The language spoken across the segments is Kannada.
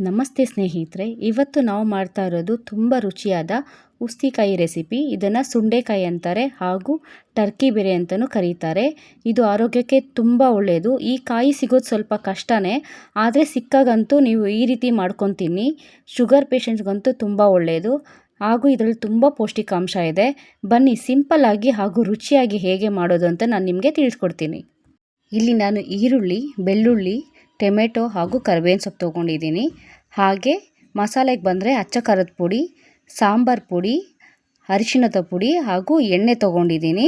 ನಮಸ್ತೆ ಸ್ನೇಹಿತರೆ, ಇವತ್ತು ನಾವು ಮಾಡ್ತಾ ಇರೋದು ತುಂಬ ರುಚಿಯಾದ ಉಸ್ತಿಕಾಯಿ ರೆಸಿಪಿ. ಇದನ್ನು ಸುಂಡೆಕಾಯಿ ಅಂತಾರೆ ಹಾಗೂ ಟರ್ಕಿ ಬೇರೆ ಅಂತಲೂ ಕರೀತಾರೆ. ಇದು ಆರೋಗ್ಯಕ್ಕೆ ತುಂಬ ಒಳ್ಳೆಯದು. ಈ ಕಾಯಿ ಸಿಗೋದು ಸ್ವಲ್ಪ ಕಷ್ಟನೇ, ಆದರೆ ಸಿಕ್ಕಾಗಂತೂ ನೀವು ಈ ರೀತಿ ಮಾಡ್ಕೊಂಡು ತಿನ್ನಿ. ಶುಗರ್ ಪೇಷಂಟ್ಸ್ಗಂತೂ ತುಂಬ ಒಳ್ಳೆಯದು ಹಾಗೂ ಇದರಲ್ಲಿ ತುಂಬ ಪೌಷ್ಟಿಕಾಂಶ ಇದೆ. ಬನ್ನಿ ಸಿಂಪಲ್ಲಾಗಿ ಹಾಗೂ ರುಚಿಯಾಗಿ ಹೇಗೆ ಮಾಡೋದು ಅಂತ ನಾನು ನಿಮಗೆ ತಿಳಿಸ್ಕೊಡ್ತೀನಿ. ಇಲ್ಲಿ ನಾನು ಈರುಳ್ಳಿ, ಬೆಳ್ಳುಳ್ಳಿ, ಟೊಮೆಟೊ ಹಾಗೂ ಕರಿಬೇವಿನ ಸೊಪ್ಪು ತೊಗೊಂಡಿದ್ದೀನಿ. ಹಾಗೆ ಮಸಾಲೆಗೆ ಬಂದರೆ ಅಚ್ಚ ಖಾರದ ಪುಡಿ, ಸಾಂಬಾರು ಪುಡಿ, ಅರಿಶಿಣದ ಪುಡಿ ಹಾಗೂ ಎಣ್ಣೆ ತೊಗೊಂಡಿದ್ದೀನಿ.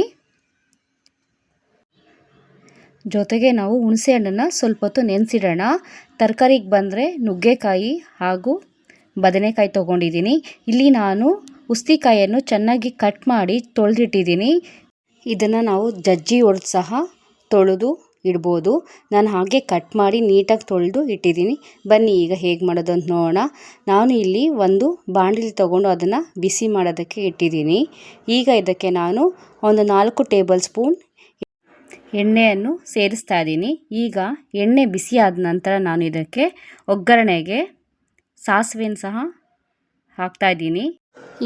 ಜೊತೆಗೆ ನಾವು ಹುಣಸೆ ಹಣ್ಣನ್ನು ಸ್ವಲ್ಪ ಹೊತ್ತು ನೆನೆಸಿಡೋಣ. ತರಕಾರಿಗೆ ಬಂದರೆ ನುಗ್ಗೆಕಾಯಿ ಹಾಗೂ ಬದನೆಕಾಯಿ ತೊಗೊಂಡಿದ್ದೀನಿ. ಇಲ್ಲಿ ನಾನು ಉಸ್ತಿಕಾಯಿಯನ್ನು ಚೆನ್ನಾಗಿ ಕಟ್ ಮಾಡಿ ತೊಳೆದಿಟ್ಟಿದ್ದೀನಿ. ಇದನ್ನು ನಾವು ಜಜ್ಜಿ ಹೊಡೆದು ಸಹ ತೊಳೆದು ಇಡ್ಬೋದು. ನಾನು ಹಾಗೆ ಕಟ್ ಮಾಡಿ ನೀಟಾಗಿ ತೊಳೆದು ಇಟ್ಟಿದ್ದೀನಿ. ಬನ್ನಿ ಈಗ ಹೇಗೆ ಮಾಡೋದು ಅಂತ ನೋಡೋಣ. ನಾನು ಇಲ್ಲಿ ಒಂದು ಬಾಣಲಿ ತೊಗೊಂಡು ಅದನ್ನು ಬಿಸಿ ಮಾಡೋದಕ್ಕೆ ಇಟ್ಟಿದ್ದೀನಿ. ಈಗ ಇದಕ್ಕೆ ನಾನು ಒಂದು 4 ಟೇಬಲ್ ಸ್ಪೂನ್ ಎಣ್ಣೆಯನ್ನು ಸೇರಿಸ್ತಾ ಇದ್ದೀನಿ. ಈಗ ಎಣ್ಣೆ ಬಿಸಿ ಆದ ನಂತರ ನಾನು ಇದಕ್ಕೆ ಒಗ್ಗರಣೆಗೆ ಸಾಸಿವೆನ ಸಹ ಹಾಕ್ತಾಯಿದ್ದೀನಿ.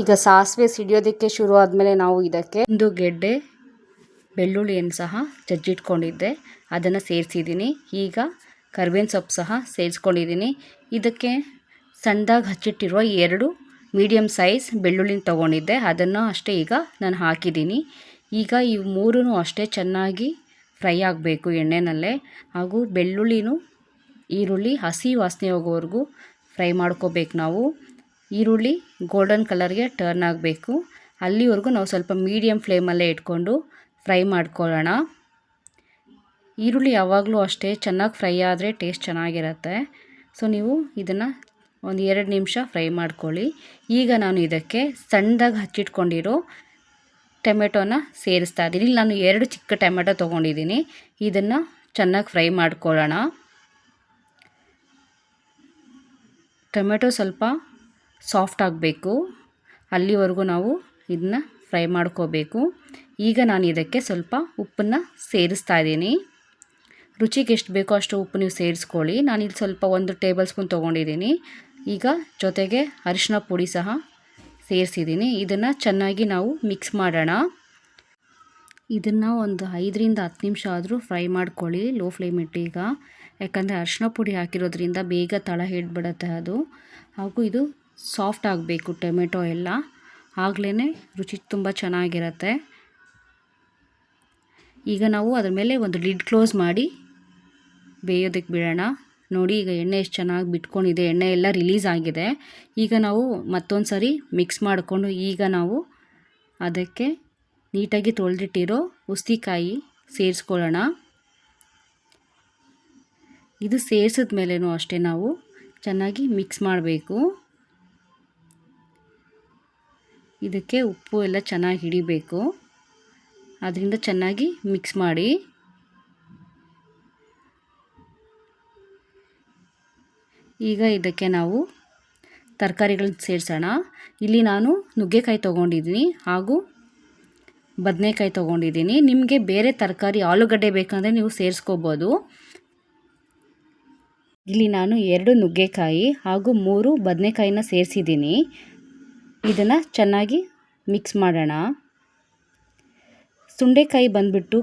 ಈಗ ಸಾಸಿವೆ ಸಿಡಿಯೋದಕ್ಕೆ ಶುರು ಆದಮೇಲೆ ನಾವು ಇದಕ್ಕೆ ಒಂದು ಗೆಡ್ಡೆ ಬೆಳ್ಳುಳ್ಳಿಯನ್ನು ಸಹ ಜಜ್ಜಿಟ್ಕೊಂಡಿದ್ದೆ, ಅದನ್ನು ಸೇರಿಸಿದ್ದೀನಿ. ಈಗ ಕರಿಬೇವಿನ ಸೊಪ್ಪು ಸಹ ಸೇರಿಸ್ಕೊಂಡಿದ್ದೀನಿ. ಇದಕ್ಕೆ ಸಣ್ಣದಾಗಿ ಹಚ್ಚಿಟ್ಟಿರುವ 2 ಮೀಡಿಯಮ್ ಸೈಜ್ ಬೆಳ್ಳುಳ್ಳಿನ ತೊಗೊಂಡಿದ್ದೆ, ಅದನ್ನು ಅಷ್ಟೇ ಈಗ ನಾನು ಹಾಕಿದ್ದೀನಿ. ಈಗ ಇವು 3 ಅಷ್ಟೇ ಚೆನ್ನಾಗಿ ಫ್ರೈ ಆಗಬೇಕು ಎಣ್ಣೆನಲ್ಲೇ. ಹಾಗೂ ಬೆಳ್ಳುಳ್ಳಿನೂ ಈರುಳ್ಳಿ ಹಸಿ ವಾಸನೆ ಹೋಗೋವರೆಗೂ ಫ್ರೈ ಮಾಡ್ಕೋಬೇಕು ನಾವು. ಈರುಳ್ಳಿ ಗೋಲ್ಡನ್ ಕಲರ್ಗೆ ಟರ್ನ್ ಆಗಬೇಕು, ಅಲ್ಲಿವರೆಗೂ ನಾವು ಸ್ವಲ್ಪ ಮೀಡಿಯಮ್ ಫ್ಲೇಮಲ್ಲೇ ಇಟ್ಕೊಂಡು ಫ್ರೈ ಮಾಡ್ಕೊಳ್ಳೋಣ. ಈರುಳ್ಳಿ ಯಾವಾಗಲೂ ಅಷ್ಟೇ ಚೆನ್ನಾಗಿ ಫ್ರೈ ಆದರೆ ಟೇಸ್ಟ್ ಚೆನ್ನಾಗಿರುತ್ತೆ. ಸೊ ನೀವು ಇದನ್ನು ಒಂದು 2 ನಿಮಿಷ ಫ್ರೈ ಮಾಡ್ಕೊಳ್ಳಿ. ಈಗ ನಾನು ಇದಕ್ಕೆ ಸಣ್ಣದಾಗಿ ಹಚ್ಚಿಟ್ಕೊಂಡಿರೋ ಟೊಮೆಟೊನ ಸೇರಿಸ್ತಾ ಇದ್ದೀನಿ. ಇಲ್ಲಿ ನಾನು 2 ಚಿಕ್ಕ ಟೊಮೆಟೊ ತೊಗೊಂಡಿದ್ದೀನಿ. ಇದನ್ನು ಚೆನ್ನಾಗಿ ಫ್ರೈ ಮಾಡ್ಕೊಳ್ಳೋಣ. ಟೊಮೆಟೊ ಸ್ವಲ್ಪ ಸಾಫ್ಟ್ ಆಗಬೇಕು, ಅಲ್ಲಿವರೆಗೂ ನಾವು ಇದನ್ನ ಫ್ರೈ ಮಾಡ್ಕೋಬೇಕು. ಈಗ ನಾನು ಇದಕ್ಕೆ ಸ್ವಲ್ಪ ಉಪ್ಪನ್ನು ಸೇರಿಸ್ತಾ ಇದ್ದೀನಿ. ರುಚಿಗೆ ಎಷ್ಟು ಬೇಕೋ ಅಷ್ಟು ಉಪ್ಪು ನೀವು ಸೇರಿಸ್ಕೊಳ್ಳಿ. ನಾನಿಲ್ಲಿ ಸ್ವಲ್ಪ 1 ಟೇಬಲ್ ಸ್ಪೂನ್ ತೊಗೊಂಡಿದ್ದೀನಿ. ಈಗ ಜೊತೆಗೆ ಅರಿಶಿನ ಪುಡಿ ಸಹ ಸೇರಿಸಿದ್ದೀನಿ. ಇದನ್ನು ಚೆನ್ನಾಗಿ ನಾವು ಮಿಕ್ಸ್ ಮಾಡೋಣ. ಇದನ್ನು ಒಂದು 5ರಿಂದ 10 ನಿಮಿಷ ಆದರೂ ಫ್ರೈ ಮಾಡ್ಕೊಳ್ಳಿ ಲೋ ಫ್ಲೇಮ್ ಇಟ್ಟು. ಈಗ ಯಾಕಂದರೆ ಅರಿಶಿನ ಪುಡಿ ಹಾಕಿರೋದ್ರಿಂದ ಬೇಗ ತಳ ಹಿಡಿದ್ಬಿಡುತ್ತೆ ಅದು. ಹಾಗೂ ಇದು ಸಾಫ್ಟ್ ಆಗಬೇಕು ಟೊಮೆಟೊ ಎಲ್ಲ, ಆಗಲೇ ರುಚಿ ತುಂಬ ಚೆನ್ನಾಗಿರುತ್ತೆ. ಈಗ ನಾವು ಅದರ ಮೇಲೆ ಒಂದು ಲಿಡ್ ಕ್ಲೋಸ್ ಮಾಡಿ ಬೇಯೋದಕ್ಕೆ ಬಿಡೋಣ. ನೋಡಿ ಈಗ ಎಣ್ಣೆ ಎಷ್ಟು ಚೆನ್ನಾಗಿ ಬಿಟ್ಕೊಂಡಿದೆ, ಎಣ್ಣೆ ಎಲ್ಲ ರಿಲೀಸ್ ಆಗಿದೆ. ಈಗ ನಾವು ಮತ್ತೊಂದು ಸರಿ ಮಿಕ್ಸ್ ಮಾಡಿಕೊಂಡು ಈಗ ನಾವು ಅದಕ್ಕೆ ನೀಟಾಗಿ ತೊಳೆದಿಟ್ಟಿರೋ ಉಸ್ತಿಕಾಯಿ ಸೇರಿಸ್ಕೊಳ್ಳೋಣ. ಇದು ಸೇರಿಸಿದ ಮೇಲೇನೂ ಅಷ್ಟೇ ನಾವು ಚೆನ್ನಾಗಿ ಮಿಕ್ಸ್ ಮಾಡಬೇಕು. ಇದಕ್ಕೆ ಉಪ್ಪು ಎಲ್ಲ ಚೆನ್ನಾಗಿ ಹಿಡಿಬೇಕು, ಅದರಿಂದ ಚೆನ್ನಾಗಿ ಮಿಕ್ಸ್ ಮಾಡಿ. ಈಗ ಇದಕ್ಕೆ ನಾವು ತರಕಾರಿಗಳನ್ನ ಸೇರಿಸೋಣ. ಇಲ್ಲಿ ನಾನು ನುಗ್ಗೆಕಾಯಿ ತೊಗೊಂಡಿದ್ದೀನಿ ಹಾಗೂ ಬದನೆಕಾಯಿ ತೊಗೊಂಡಿದ್ದೀನಿ. ನಿಮಗೆ ಬೇರೆ ತರಕಾರಿ ಆಲೂಗಡ್ಡೆ ಬೇಕಂದರೆ ನೀವು ಸೇರಿಸ್ಕೋಬೋದು. ಇಲ್ಲಿ ನಾನು 2 ನುಗ್ಗೆಕಾಯಿ ಹಾಗೂ 3 ಬದನೆಕಾಯಿನ ಸೇರಿಸಿದ್ದೀನಿ. ಇದನ್ನು ಚೆನ್ನಾಗಿ ಮಿಕ್ಸ್ ಮಾಡೋಣ. ಸುಂಡೆಕಾಯಿ ಬಂದುಬಿಟ್ಟು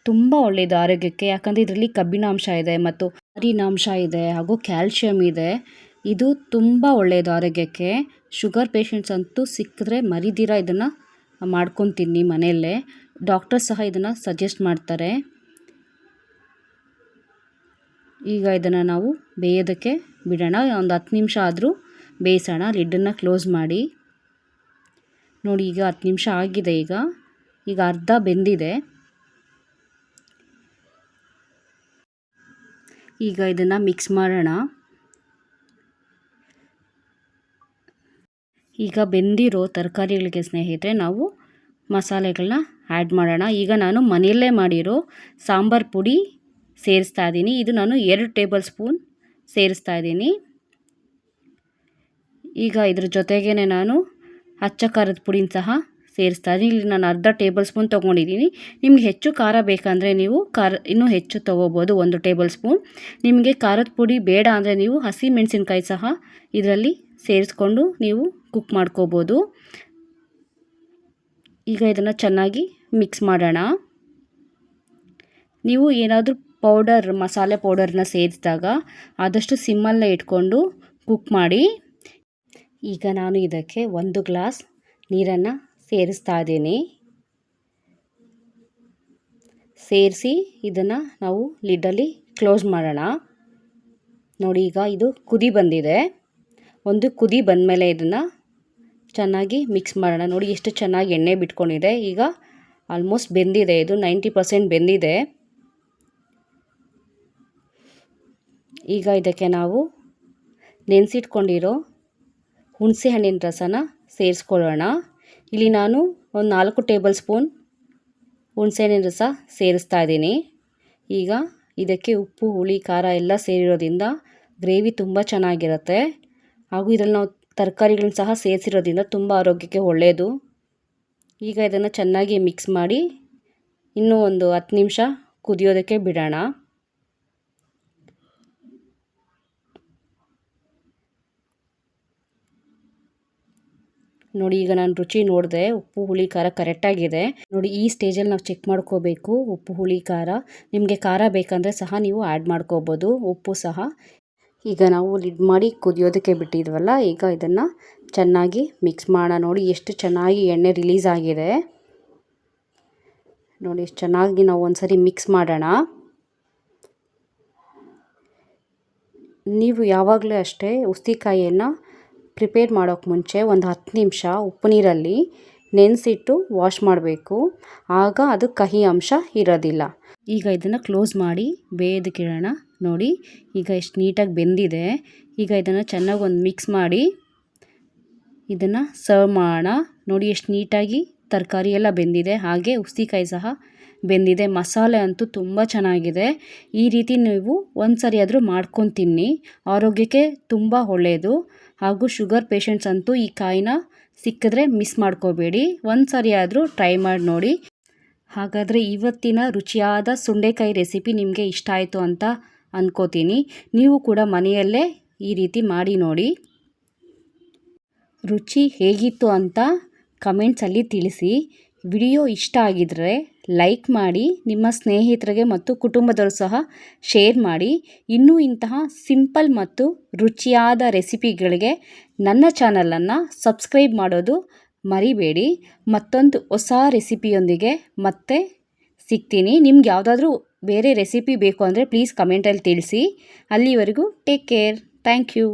ತುಂಬ ಒಳ್ಳೆಯದು ಆರೋಗ್ಯಕ್ಕೆ, ಯಾಕಂದರೆ ಇದರಲ್ಲಿ ಕಬ್ಬಿಣಾಂಶ ಇದೆ ಮತ್ತು ನಾರಿನಾಂಶ ಇದೆ ಹಾಗೂ ಕ್ಯಾಲ್ಶಿಯಮ್ ಇದೆ. ಇದು ತುಂಬ ಒಳ್ಳೆಯದು ಆರೋಗ್ಯಕ್ಕೆ. ಶುಗರ್ ಪೇಷಂಟ್ಸ್ ಅಂತೂ ಸಿಕ್ಕಿದ್ರೆ ಮರಿದಿರ ಇದನ್ನು ಮಾಡ್ಕೊಂಡು ತಿನ್ನಿ ಮನೆಯಲ್ಲೇ. ಡಾಕ್ಟರ್ ಸಹ ಇದನ್ನು ಸಜೆಸ್ಟ್ ಮಾಡ್ತಾರೆ. ಈಗ ಇದನ್ನು ನಾವು ಬೇಯೋದಕ್ಕೆ ಬಿಡೋಣ. ಒಂದು 10 ನಿಮಿಷ ಆದರೂ ಬೇಯಿಸೋಣ. ಲಿಡ್ಡನ್ನು ಕ್ಲೋಸ್ ಮಾಡಿ. ನೋಡಿ ಈಗ 10 ನಿಮಿಷ ಆಗಿದೆ. ಈಗ ಅರ್ಧ ಬೆಂದಿದೆ. ಈಗ ಇದನ್ನು ಮಿಕ್ಸ್ ಮಾಡೋಣ. ಈಗ ಬೆಂದಿರೋ ತರಕಾರಿಗಳಿಗೆ ಸ್ನೇಹಿತರೆ ನಾವು ಮಸಾಲೆಗಳನ್ನ ಆ್ಯಡ್ ಮಾಡೋಣ. ಈಗ ನಾನು ಮನೆಯಲ್ಲೇ ಮಾಡಿರೋ ಸಾಂಬಾರು ಪುಡಿ ಸೇರಿಸ್ತಾ ಇದ್ದೀನಿ. ಇದು ನಾನು 2 ಟೇಬಲ್ ಸ್ಪೂನ್ ಸೇರಿಸ್ತಾ ಇದ್ದೀನಿ. ಈಗ ಇದ್ರ ಜೊತೆಗೇ ನಾನು ಅಚ್ಚ ಖಾರದ ಪುಡಿನ ಸಹ ಸೇರಿಸ್ತಾ ಇದ್ದೀನಿ. ಇಲ್ಲಿ ನಾನು ಅರ್ಧ ಟೇಬಲ್ ಸ್ಪೂನ್ ತೊಗೊಂಡಿದ್ದೀನಿ. ನಿಮ್ಗೆ ಹೆಚ್ಚು ಖಾರ ಬೇಕಂದರೆ ನೀವು ಇನ್ನೂ ಹೆಚ್ಚು ತೊಗೋಬೋದು, 1 ಟೇಬಲ್ ಸ್ಪೂನ್. ನಿಮಗೆ ಖಾರದ ಪುಡಿ ಬೇಡ ಅಂದರೆ ನೀವು ಹಸಿ ಮೆಣಸಿನ್ಕಾಯಿ ಸಹ ಇದರಲ್ಲಿ ಸೇರಿಸ್ಕೊಂಡು ನೀವು ಕುಕ್ ಮಾಡ್ಕೋಬೋದು. ಈಗ ಇದನ್ನು ಚೆನ್ನಾಗಿ ಮಿಕ್ಸ್ ಮಾಡೋಣ. ನೀವು ಏನಾದರೂ ಮಸಾಲೆ ಪೌಡರ್ನ ಸೇರಿಸಿದಾಗ ಆದಷ್ಟು ಸಿಮ್ಮಲ್ಲೇ ಇಟ್ಕೊಂಡು ಕುಕ್ ಮಾಡಿ. ಈಗ ನಾನು ಇದಕ್ಕೆ 1 ಗ್ಲಾಸ್ ನೀರನ್ನು ಸೇರಿಸ್ತಾ ಇದ್ದೀನಿ. ಸೇರಿಸಿ ಇದನ್ನು ನಾವು ಲಿಡ್ಡಲ್ಲಿ ಕ್ಲೋಸ್ ಮಾಡೋಣ. ನೋಡಿ, ಈಗ ಇದು ಕುದಿ ಬಂದಿದೆ. ಒಂದು ಕುದಿ ಬಂದಮೇಲೆ ಇದನ್ನು ಚೆನ್ನಾಗಿ ಮಿಕ್ಸ್ ಮಾಡೋಣ. ನೋಡಿ ಎಷ್ಟು ಚೆನ್ನಾಗಿ ಎಣ್ಣೆ ಬಿಟ್ಕೊಂಡಿದೆ. ಈಗ ಆಲ್ಮೋಸ್ಟ್ ಬೆಂದಿದೆ, ಇದು 90% ಬೆಂದಿದೆ. ಈಗ ಇದಕ್ಕೆ ನಾವು ನೆನೆಸಿಟ್ಕೊಂಡಿರೋ ಹುಣಸೆ ಹಣ್ಣಿನ ರಸನ ಸೇರಿಸ್ಕೊಳ್ಳೋಣ. ಇಲ್ಲಿ ನಾನು ಒಂದು 4 ಟೇಬಲ್ ಸ್ಪೂನ್ ಹುಣಸೆ ಹಣ್ಣಿನ ರಸ ಸೇರಿಸ್ತಾ ಇದ್ದೀನಿ. ಈಗ ಇದಕ್ಕೆ ಉಪ್ಪು, ಹುಳಿ, ಖಾರ ಎಲ್ಲ ಸೇರಿರೋದ್ರಿಂದ ಗ್ರೇವಿ ತುಂಬ ಚೆನ್ನಾಗಿರುತ್ತೆ. ಹಾಗೂ ಇದರಲ್ಲಿ ನಾವು ತರಕಾರಿಗಳನ್ನ ಸಹ ಸೇರಿಸಿರೋದ್ರಿಂದ ತುಂಬ ಆರೋಗ್ಯಕ್ಕೆ ಒಳ್ಳೆಯದು. ಈಗ ಇದನ್ನು ಚೆನ್ನಾಗಿ ಮಿಕ್ಸ್ ಮಾಡಿ ಇನ್ನೂ ಒಂದು 10 ನಿಮಿಷ ಕುದಿಯೋದಕ್ಕೆ ಬಿಡೋಣ. ನೋಡಿ, ಈಗ ನಾನು ರುಚಿ ನೋಡಿದೆ, ಉಪ್ಪು, ಹುಳಿ, ಖಾರ ಕರೆಕ್ಟಾಗಿದೆ. ನೋಡಿ, ಈ ಸ್ಟೇಜಲ್ಲಿ ನಾವು ಚೆಕ್ ಮಾಡ್ಕೋಬೇಕು ಉಪ್ಪು, ಹುಳಿ, ಖಾರ. ನಿಮಗೆ ಖಾರ ಬೇಕಂದರೆ ಸಹ ನೀವು ಆ್ಯಡ್ ಮಾಡ್ಕೋಬೋದು, ಉಪ್ಪು ಸಹ. ಈಗ ನಾವು ಲಿಡ್ ಮಾಡಿ ಕುದಿಯೋದಕ್ಕೆ ಬಿಟ್ಟಿದ್ವಲ್ಲ, ಈಗ ಇದನ್ನು ಚೆನ್ನಾಗಿ ಮಿಕ್ಸ್ ಮಾಡೋಣ. ನೋಡಿ ಎಷ್ಟು ಚೆನ್ನಾಗಿ ಎಣ್ಣೆ ರಿಲೀಸ್ ಆಗಿದೆ. ನೋಡಿ ಎಷ್ಟು ಚೆನ್ನಾಗಿ ನಾವು ಒಂದ್ಸರಿ ಮಿಕ್ಸ್ ಮಾಡೋಣ. ನೀವು ಯಾವಾಗಲೂ ಅಷ್ಟೇ ಉಸ್ತಿಕಾಯಿಯನ್ನು ಪ್ರಿಪೇರ್ ಮಾಡೋಕ್ಕೆ ಮುಂಚೆ ಒಂದು 10 ನಿಮಿಷ ಉಪ್ಪು ನೀರಲ್ಲಿ ನೆನೆಸಿಟ್ಟು ವಾಶ್ ಮಾಡಬೇಕು. ಆಗ ಅದು ಕಹಿ ಅಂಶ ಇರೋದಿಲ್ಲ. ಈಗ ಇದನ್ನು ಕ್ಲೋಸ್ ಮಾಡಿ ಬೇಯೋದಕ್ಕಿಡೋಣ. ನೋಡಿ, ಈಗ ಎಷ್ಟು ನೀಟಾಗಿ ಬೆಂದಿದೆ. ಈಗ ಇದನ್ನು ಚೆನ್ನಾಗಿ ಒಂದು ಮಿಕ್ಸ್ ಮಾಡಿ ಇದನ್ನು ಸರ್ವ್ ಮಾಡೋಣ. ನೋಡಿ ಎಷ್ಟು ನೀಟಾಗಿ ತರಕಾರಿ ಎಲ್ಲ ಬೆಂದಿದೆ, ಹಾಗೆ ಉಸ್ತಿಕಾಯಿ ಸಹ ಬೆಂದಿದೆ. ಮಸಾಲೆ ಅಂತೂ ತುಂಬ ಚೆನ್ನಾಗಿದೆ. ಈ ರೀತಿ ನೀವು ಒಂದು ಸರಿ ಆದರೂ ಮಾಡ್ಕೊಂಡು ತಿನ್ನಿ, ಆರೋಗ್ಯಕ್ಕೆ ತುಂಬ ಒಳ್ಳೆಯದು. ಹಾಗೂ ಶುಗರ್ ಪೇಷಂಟ್ಸ್ ಅಂತೂ ಈ ಕಾಯಿನ ಸಿಕ್ಕಿದ್ರೆ ಮಿಸ್ ಮಾಡ್ಕೋಬೇಡಿ, ಒಂದು ಸರಿ ಆದರೂ ಟ್ರೈ ಮಾಡಿ ನೋಡಿ. ಹಾಗಾದರೆ ಇವತ್ತಿನ ರುಚಿಯಾದ ಸುಂಡೆಕಾಯಿ ರೆಸಿಪಿ ನಿಮಗೆ ಇಷ್ಟ ಆಯಿತು ಅಂತ ಅಂದ್ಕೋತೀನಿ. ನೀವು ಕೂಡ ಮನೆಯಲ್ಲೇ ಈ ರೀತಿ ಮಾಡಿ ನೋಡಿ. ರುಚಿ ಹೇಗಿತ್ತು ಅಂತ ಕಮೆಂಟ್ಸಲ್ಲಿ ತಿಳಿಸಿ. ವಿಡಿಯೋ ಇಷ್ಟ ಆಗಿದ್ದರೆ ಲೈಕ್ ಮಾಡಿ, ನಿಮ್ಮ ಸ್ನೇಹಿತರಿಗೆ ಮತ್ತು ಕುಟುಂಬದವರು ಸಹ ಶೇರ್ ಮಾಡಿ. ಇನ್ನೂ ಇಂತಹ ಸಿಂಪಲ್ ಮತ್ತು ರುಚಿಯಾದ ರೆಸಿಪಿಗಳಿಗೆ ನನ್ನ ಚಾನಲನ್ನು ಸಬ್ಸ್ಕ್ರೈಬ್ ಮಾಡೋದು ಮರಿಬೇಡಿ. ಮತ್ತೊಂದು ಹೊಸ ರೆಸಿಪಿಯೊಂದಿಗೆ ಮತ್ತೆ ಸಿಗ್ತೀನಿ. ನಿಮ್ಗೆ ಯಾವುದಾದ್ರೂ ಬೇರೆ ರೆಸಿಪಿ ಬೇಕು ಅಂದರೆ ಪ್ಲೀಸ್ ಕಮೆಂಟಲ್ಲಿ ತಿಳಿಸಿ. ಅಲ್ಲಿವರೆಗೂ ಟೇಕ್ ಕೇರ್. Thank you.